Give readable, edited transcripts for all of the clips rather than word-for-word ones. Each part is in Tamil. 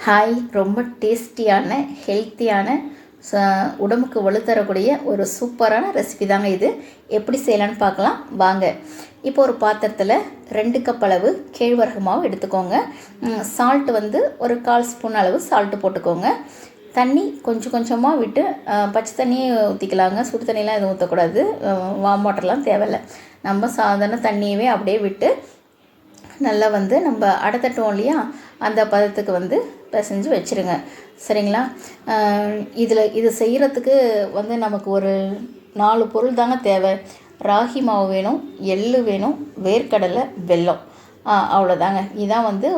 ஹாய், ரொம்ப டேஸ்டியான ஹெல்த்தியான உடம்புக்கு வலுத்தரக்கூடிய ஒரு சூப்பரான ரெசிபி தாங்க இது. எப்படி செய்யலான்னு பார்க்கலாம் வாங்க. இப்போ ஒரு பாத்திரத்தில் 2 கப் அளவு கேழ்வரகு மாவு எடுத்துக்கோங்க. சால்ட்டு வந்து ஒரு 1/4 ஸ்பூன் அளவு சால்ட்டு போட்டுக்கோங்க. தண்ணி கொஞ்சம் கொஞ்சமாக விட்டு, பச்சை தண்ணியே ஊற்றிக்கலாங்க. சுடு தண்ணியெலாம் எதுவும் ஊற்றக்கூடாது. வார்ம் வாட்டர்லாம் தேவையில்லை. நம்ம சாதாரண தண்ணியவே அப்படியே விட்டு நல்லா வந்து நம்ம அடைத்தட்டோம் இல்லையா, அந்த பதத்துக்கு வந்து பிசைஞ்சு வச்சுருங்க. சரிங்களா? இது செய்கிறதுக்கு வந்து நமக்கு ஒரு 4 பொருள் தாங்க தேவை. ராகி மாவு வேணும், எள்ளு வேணும், வேர்க்கடலை, வெல்லம். அவ்வளோதாங்க. இதுதான் வந்து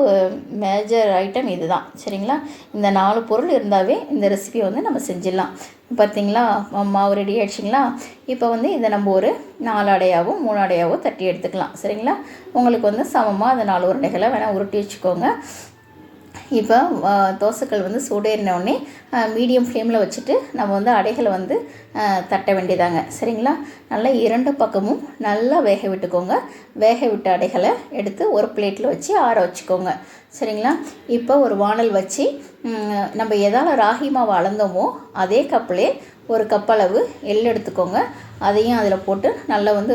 மேஜர் ஐட்டம் இது தான். சரிங்களா? இந்த 4 பொருள் இருந்தாவே இந்த ரெசிபி வந்து நம்ம செஞ்சிடலாம். பார்த்திங்களா, மாவு ரெடி ஆகிடுச்சிங்களா? இப்போ வந்து இதை நம்ம ஒரு 4 அடையாவோ 3 அடையாவோ தட்டி எடுத்துக்கலாம். சரிங்களா? உங்களுக்கு வந்து சமமாக அந்த 4 உருண்டைகளை வேணால் உருட்டி வச்சுக்கோங்க. இப்போ தோசைக்கல் வந்து சூடேறினோடனே மீடியம் ஃப்ளேமில் வச்சுட்டு நம்ம வந்து அடைகளை வந்து தட்ட வேண்டியதாங்க. சரிங்களா? நல்லா 2 பக்கமும் நல்லா வேக விட்டுக்கோங்க. வேக விட்ட அடைகளை எடுத்து ஒரு பிளேட்டில் வச்சு ஆற வச்சுக்கோங்க. சரிங்களா? இப்போ ஒரு வானல் வச்சு நம்ம எதால் ராகி மாவு அளந்தோமோ அதே கப்பிலே ஒரு கப் அளவு எள் எடுத்துக்கோங்க. அதையும் அதில் போட்டு நல்லா வந்து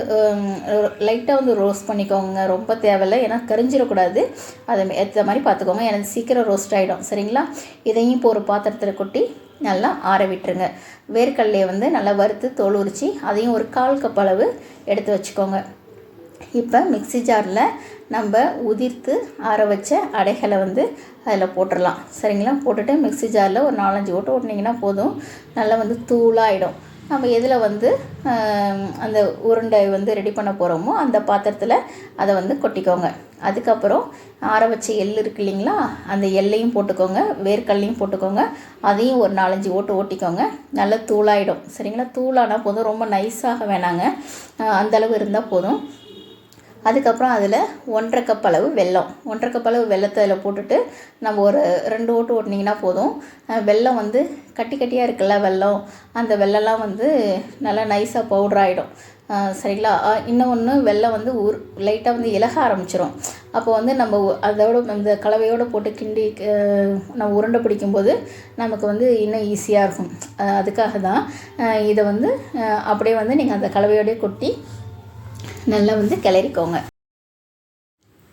லைட்டாக வந்து ரோஸ்ட் பண்ணிக்கோங்க. ரொம்ப தேவையில்லை, ஏன்னா கரிஞ்சிடக்கூடாது. அதை ஏற்ற மாதிரி பார்த்துக்கோங்க, எனக்கு சீக்கிரம் ரோஸ்ட் ஆகிடும். சரிங்களா? இதையும் இப்போ ஒரு பாத்திரத்தில் கொட்டி நல்லா ஆற விட்டுருங்க. வேர்க்கடலையை வந்து நல்லா வறுத்து தோல் உரித்து அதையும் ஒரு 1/4 கப் அளவு எடுத்து வச்சுக்கோங்க. இப்போ மிக்ஸி ஜாரில் நம்ம உதிர்த்து ஆற வச்ச அடைகளை வந்து அதில் போட்டுடலாம். சரிங்களா? போட்டுட்டு மிக்ஸி ஜாரில் ஒரு 4-5 ஓட்டு ஓட்டினீங்கன்னா போதும். நல்லா வந்து தூளாகிடும். நம்ம எதில் வந்து அந்த உருண்டை வந்து ரெடி பண்ண போகிறோமோ அந்த பாத்திரத்தில் அதை வந்து கொட்டிக்கோங்க. அதுக்கப்புறம் ஆற வச்ச எள் இருக்கு இல்லைங்களா, அந்த எள்ளையும் போட்டுக்கோங்க, வேர்க்கடலையும் போட்டுக்கோங்க. அதையும் ஒரு 4-5 ஓட்டு ஓட்டிக்கோங்க. நல்லா தூளாகிடும். சரிங்களா? தூளானால் போதும், ரொம்ப நைஸாக வேணாங்க, அந்தளவு இருந்தால் போதும். அதுக்கப்புறம் அதில் 1/2 கப் அளவு வெல்லம், 1/2 கப் அளவு வெல்லத்தை அதில் போட்டுட்டு நம்ம ஒரு 2 ஓட்டு ஓட்டினீங்கன்னா போதும். வெல்லம் வந்து கட்டி கட்டியாக இருக்குல்ல வெல்லம், அந்த வெல்லம்லாம் வந்து நல்லா நைஸாக பவுடர் ஆகிடும். சரிங்களா? இன்னொன்று, வெல்லம் வந்து லைட்டாக வந்து இலக ஆரம்பிச்சிடும். அப்போ வந்து நம்ம அதோட அந்த கலவையோடு போட்டு கிண்டி நம்ம உருண்டை பிடிக்கும்போது நமக்கு வந்து இன்னும் ஈஸியாக இருக்கும். அதுக்காக தான் இதை வந்து அப்படியே வந்து நீங்கள் அந்த கலவையோடய கொட்டி நல்லா வந்து கிளறிக்கோங்க.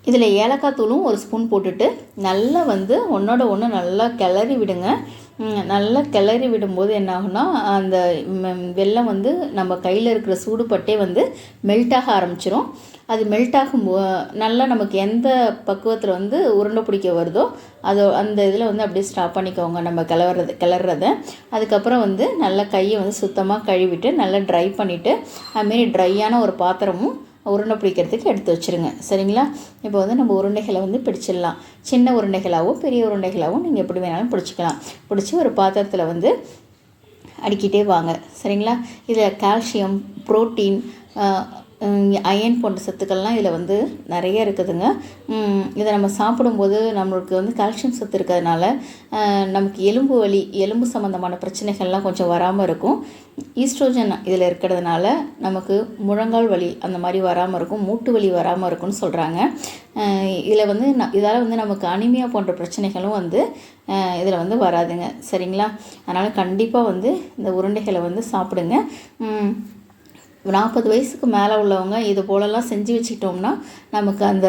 இதில் ஏலக்காய் தூளும் ஒரு ஸ்பூன் போட்டுட்டு நல்லா வந்து ஒன்றோட ஒன்று நல்லா கிளறி விடுங்க. நல்லா கிளறி விடும்போது என்ன ஆகுனா, அந்த வெல்லம் வந்து நம்ம கையில் இருக்கிற சூடுபட்டே வந்து மெல்ட்டாக ஆரம்பிச்சிடும். அது மெல்ட் நல்லா நமக்கு எந்த பக்குவத்தில் வந்து உருண்டை பிடிக்க வருதோ அந்த இதில் வந்து அப்படியே ஸ்டாப் பண்ணிக்கோங்க நம்ம கிளறத. அதுக்கப்புறம் வந்து நல்லா கையை வந்து சுத்தமாக கழுவிட்டு நல்லா ட்ரை பண்ணிவிட்டு அதுமாரி ட்ரையான ஒரு பாத்திரமும் உருண்டை பிடிக்கிறதுக்கு எடுத்து வச்சுருங்க. சரிங்களா? இப்போ வந்து நம்ம உருண்டைகளை வந்து பிடிச்சிடலாம். சின்ன உருண்டைகளாகவும் பெரிய உருண்டைகளாகவும் நீங்கள் எப்படி வேணாலும் பிடிச்சிக்கலாம். பிடிச்சி ஒரு பாத்திரத்தில் வந்து அடிக்கிட்டே வாங்க. சரிங்களா? இதில் கால்சியம், புரோட்டீன், அயன் போன்ற சத்துக்கள்லாம் இதில் வந்து நிறைய இருக்குதுங்க. இதை நம்ம சாப்பிடும்போது நம்மளுக்கு வந்து கால்சியம் சத்து இருக்கிறதுனால நமக்கு எலும்பு வலி, எலும்பு சம்மந்தமான பிரச்சனைகள்லாம் கொஞ்சம் வராமல் இருக்கும். ஈஸ்ட்ரோஜன் இதில் இருக்கிறதுனால நமக்கு முழங்கால் வலி அந்த மாதிரி வராமல் இருக்கும், மூட்டு வலி வராமல் இருக்கும்னு சொல்கிறாங்க. இதில் வந்து இதால் வந்து நமக்கு அனிமியா போன்ற பிரச்சனைகளும் வந்து இதில் வந்து வராதுங்க. சரிங்களா? அதனால் கண்டிப்பாக வந்து இந்த உருண்டைகளை வந்து சாப்பிடுங்க. 40 வயசுக்கு மேலே உள்ளவங்க இது போலலாம் செஞ்சு வச்சுக்கிட்டோம்னா நமக்கு அந்த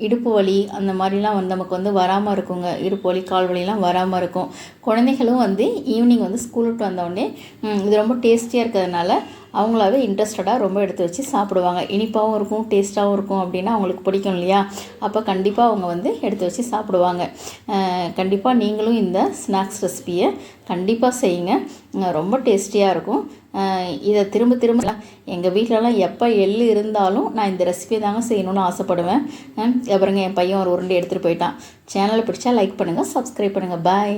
இடுப்பு வலி அந்த மாதிரிலாம் வந்து நமக்கு வந்து வராமல் இருக்குங்க. இடுப்பு வலி, கால் வலிலாம் வராமல் இருக்கும். குழந்தைகளும் வந்து ஈவினிங் வந்து ஸ்கூல் விட்டு வந்தோடனே இது ரொம்ப டேஸ்டியாக இருக்கிறதுனால அவங்களாவே இன்ட்ரெஸ்டடாக ரொம்ப எடுத்து வச்சு சாப்பிடுவாங்க. இனிப்பாகவும் இருக்கும், டேஸ்ட்டாகவும் இருக்கும் அப்படின்னா அவங்களுக்கு பிடிக்கும் இல்லையா? அப்போ கண்டிப்பாக அவங்க வந்து எடுத்து வச்சு சாப்பிடுவாங்க. கண்டிப்பாக நீங்களும் இந்த ஸ்நாக்ஸ் ரெசிபியை கண்டிப்பாக செய்யுங்க. ரொம்ப டேஸ்டியாக இருக்கும். இதை திரும்ப எங்கள் வீட்டிலலாம் எப்போ எள்ளு இருந்தாலும் நான் இந்த ரெசிபி தாங்க செய்யணும்னு ஆசைப்படுவேன். அப்புறங்க என் பையன் ஒரு உருண்டை எடுத்துகிட்டு போயிட்டான். சேனலை பிடிச்சா லைக் பண்ணுங்கள், சப்ஸ்கிரைப் பண்ணுங்கள். பாய்.